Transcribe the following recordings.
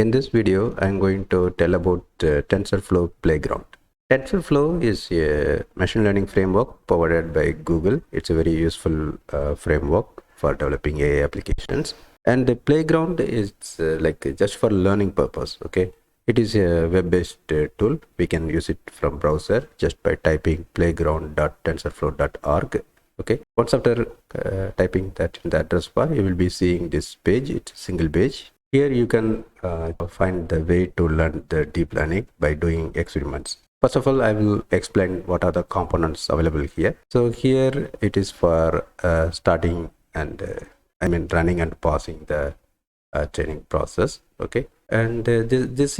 In this video, I'm going to tell about TensorFlow Playground. TensorFlow is a machine learning framework powered by Google. It's a very useful framework for developing AI applications. And the Playground is like just for learning purpose. Okay, it is a web-based tool. We can use it from browser just by typing playground.tensorflow.org. Okay, once after typing that in the address bar, you will be seeing this page. It's a single page. Here you can find the way to learn the deep learning by doing experiments. First of all, I will explain what are the components available here. So here it is for starting and running and pausing the training process. Okay, and this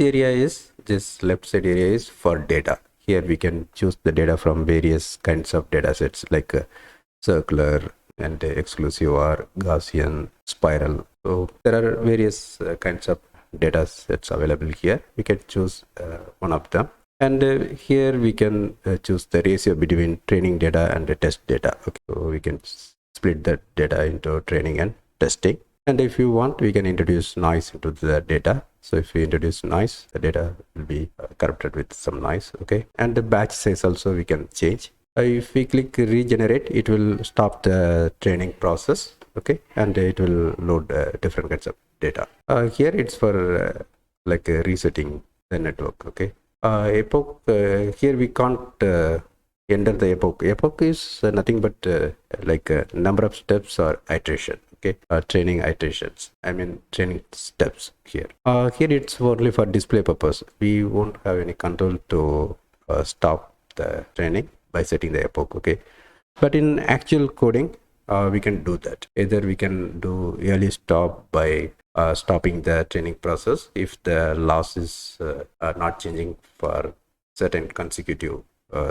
left side area is for data. Here we can choose the data from various kinds of data sets like circular and exclusive or Gaussian, spiral. So there are various kinds of data sets available here. We can choose one of them, and here we can choose the ratio between training data and the test data. Okay, so we can split that data into training and testing, and if you want, we can introduce noise into the data. So if we introduce noise, the data will be corrupted with some noise. Okay, and the batch size also we can change. If we click regenerate, it will stop the training process. Okay, and it will load different kinds of data. Here it's for resetting the network. Okay, epoch, here we can't enter the epoch. Epoch is nothing but number of steps or iteration. Okay, training iterations, training steps here. Here it's only for display purpose. We won't have any control to stop the training by setting the epoch. Okay, but in actual coding we can do that. Either we can do early stop by stopping the training process if the loss is not changing for certain consecutive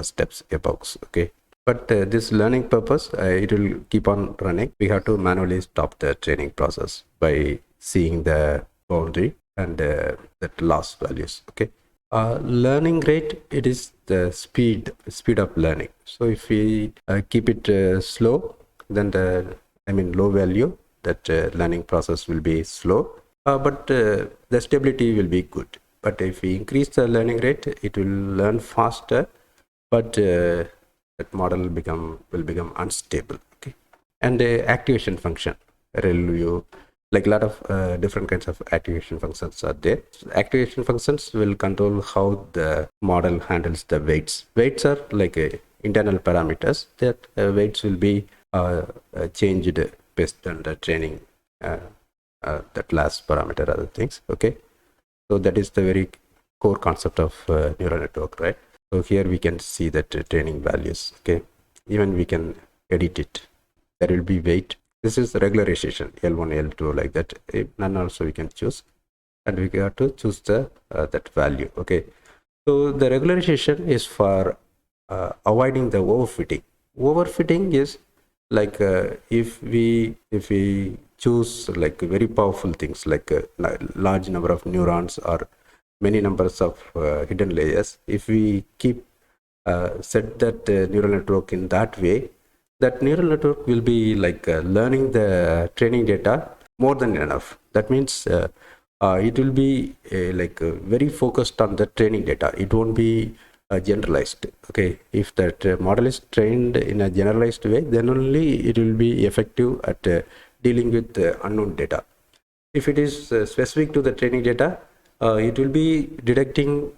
steps epochs. Okay, but this learning purpose, it will keep on running. We have to manually stop the training process by seeing the boundary and that loss values. Okay, learning rate, it is the speed of learning. So if we keep it slow, then the low value, that learning process will be slow, but the stability will be good. But if we increase the learning rate, it will learn faster, but that model will become unstable. Okay, and the activation function, ReLU, like a lot of different kinds of activation functions are there. So activation functions will control how the model handles the weights. Weights are like internal parameters. That weights will be changed based on the training, that last parameter, other things. Okay, so that is the very core concept of neural network, right? So here we can see that training values. Okay, even we can edit it. There will be weight. This is the regularization, L1, L2, like that. None also we can choose, and we have to choose the that value. Okay, so the regularization is for avoiding the overfitting. Overfitting is like if we choose like very powerful things like a large number of neurons or many numbers of hidden layers. If we keep set that neural network in that way, that neural network will be like learning the training data more than enough. That means it will be very focused on the training data. It won't be generalized. Okay, if that model is trained in a generalized way, then only it will be effective at dealing with unknown data. If it is specific to the training data, it will be detecting,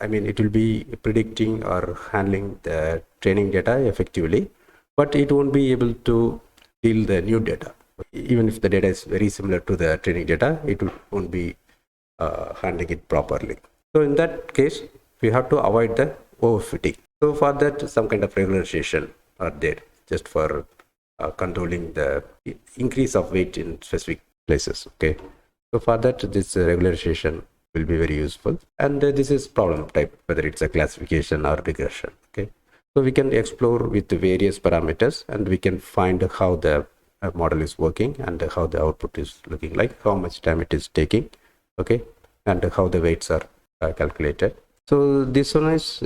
it will be predicting or handling the training data effectively, but it won't be able to deal the new data. Even if the data is very similar to the training data, it won't be handling it properly. So in that case, we have to avoid the overfitting. So for that, some kind of regularization are there just for controlling the increase of weight in specific places. Okay, so for that, this regularization will be very useful. And this is problem type, whether it's a classification or regression. Okay, so we can explore with the various parameters, and we can find how the model is working and how the output is looking like, how much time it is taking. Okay, and how the weights are calculated. So this one is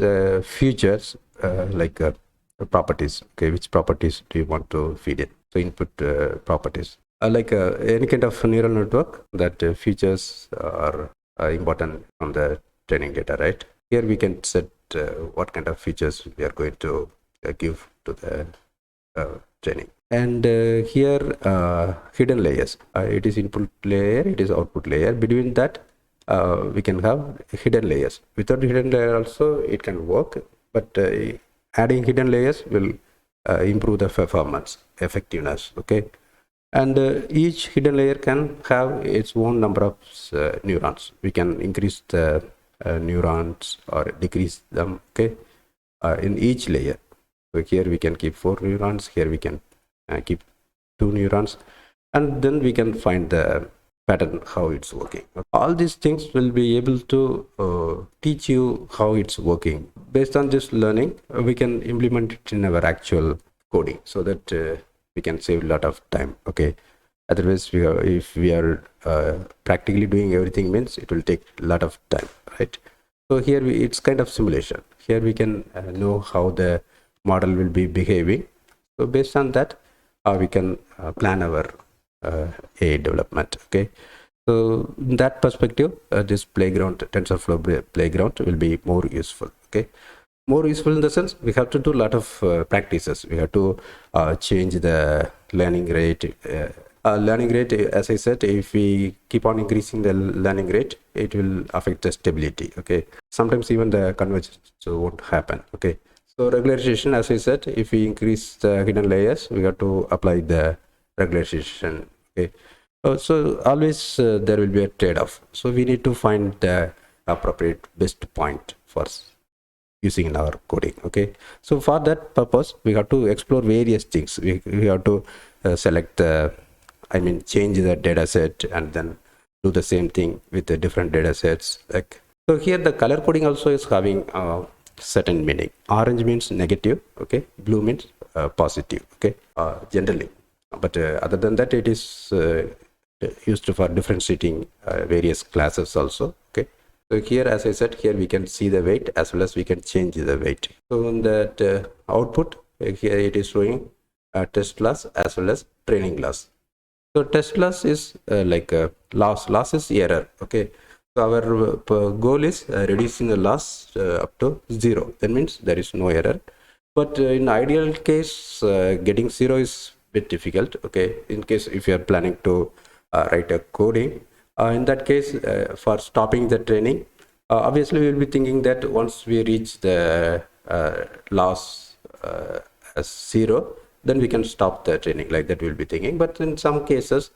features properties. Okay, which properties do you want to feed in? So input properties. Any kind of neural network, that features are important from the training data, right? Here we can set what kind of features we are going to give to the training. And here hidden layers, it is input layer, it is output layer. Between that we can have hidden layers. Without hidden layer also it can work, but adding hidden layers will improve the performance effectiveness. Okay, and each hidden layer can have its own number of neurons. We can increase the neurons or decrease them, okay, in each layer. So here we can keep 4 neurons, here we can keep 2 neurons, and then we can find the pattern how it's working. All these things will be able to teach you how it's working. Based on this learning, we can implement it in our actual coding, so that we can save a lot of time. Okay, otherwise if we are practically doing everything, means it will take a lot of time, right? So here it's kind of simulation. Here we can know how the model will be behaving. So based on that we can plan our AI development. Okay, so in that perspective, this playground, TensorFlow playground, will be more useful. Okay, more useful in the sense we have to do a lot of practices. We have to change the learning rate. Learning rate, as I said, if we keep on increasing the learning rate, it will affect the stability. Okay, sometimes even the convergence won't happen. Okay, so regularization, as I said, if we increase the hidden layers, we have to apply the regularization. Okay, so always there will be a trade-off. So we need to find the appropriate best point for using in our coding. Okay, so for that purpose we have to explore various things. We have to select change the data set and then do the same thing with the different data sets. Like, so here the color coding also is having certain meaning. Orange means negative, okay, blue means positive, okay, generally, but other than that it is used for differentiating various classes also. Okay, so here, as I said, here we can see the weight as well as we can change the weight. So in that output, here it is showing test loss as well as training loss. So test loss is like loss is error. Okay, so our goal is reducing the loss up to 0. That means there is no error. But in ideal case, getting 0 is a bit difficult. Okay, in case if you are planning to write a coding, in that case, for stopping the training, obviously we will be thinking that once we reach the loss as 0, then we can stop the training, like that we'll be thinking. But in some cases,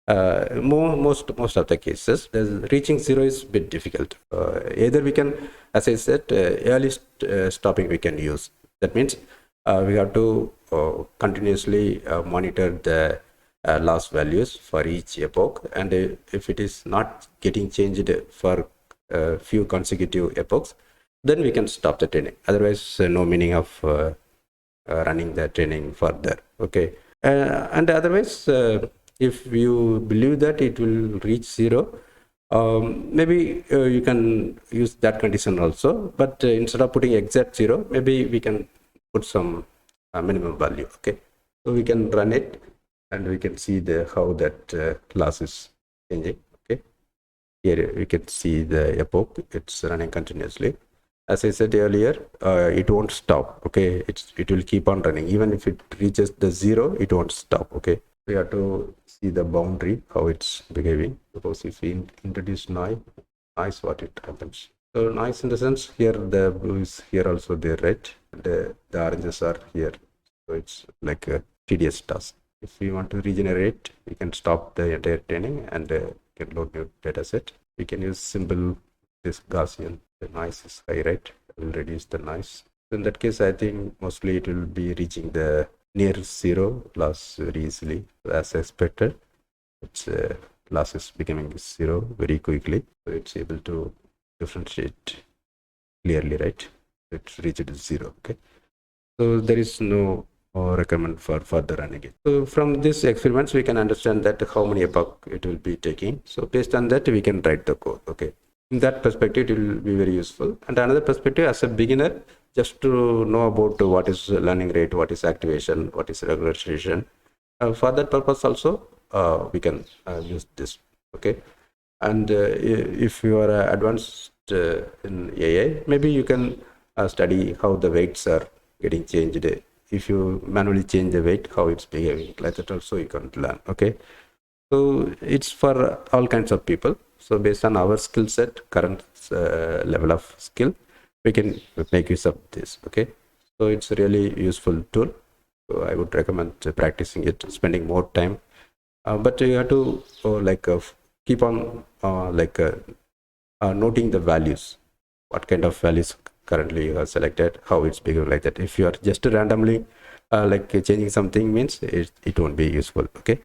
most of the cases, reaching 0 is a bit difficult. Either we can, as I said, early stopping we can use. That means we have to continuously monitor the loss values for each epoch, and if it is not getting changed for a few consecutive epochs, then we can stop the training. Otherwise, no meaning of running the training further. Okay, and otherwise, if you believe that it will reach 0, maybe you can use that condition also, but instead of putting exact 0, maybe we can put some minimum value. Okay, so we can run it and we can see how that loss is changing. Okay, here we can see the epoch, it's running continuously. As I said earlier, it won't stop. Okay, it will keep on running. Even if it reaches the 0, it won't stop. Okay, we have to see the boundary, how it's behaving. Suppose if we introduce noise, what it happens. So noise in the sense, here the blue is here also there, right? The oranges are here. So it's like a tedious task. If we want to regenerate, we can stop the entire training and can load new data set. We can use simple this Gaussian. The noise is high, right? Will reduce the noise. So in that case, I think mostly it will be reaching the near 0 loss very easily, as expected. Its loss is becoming 0 very quickly, so it's able to differentiate clearly, right? It's reached 0. Okay, so there is no recommend for further running it. So from this experiments, we can understand that how many epoch it will be taking. So based on that, we can write the code. Okay, in that perspective, it will be very useful. And another perspective, as a beginner, just to know about what is learning rate, what is activation, what is regularization. For that purpose also, we can use this. Okay, And if you are advanced in AI, maybe you can study how the weights are getting changed. If you manually change the weight, how it's behaving, like that also you can learn. Okay, so it's for all kinds of people. So based on our skill set, current level of skill, we can make use of this. Okay, so it's a really useful tool. So I would recommend practicing it, spending more time. But you have to keep on noting the values, what kind of values currently you have selected, how it's behaving, like that. If you are just randomly changing something, means it won't be useful. Okay.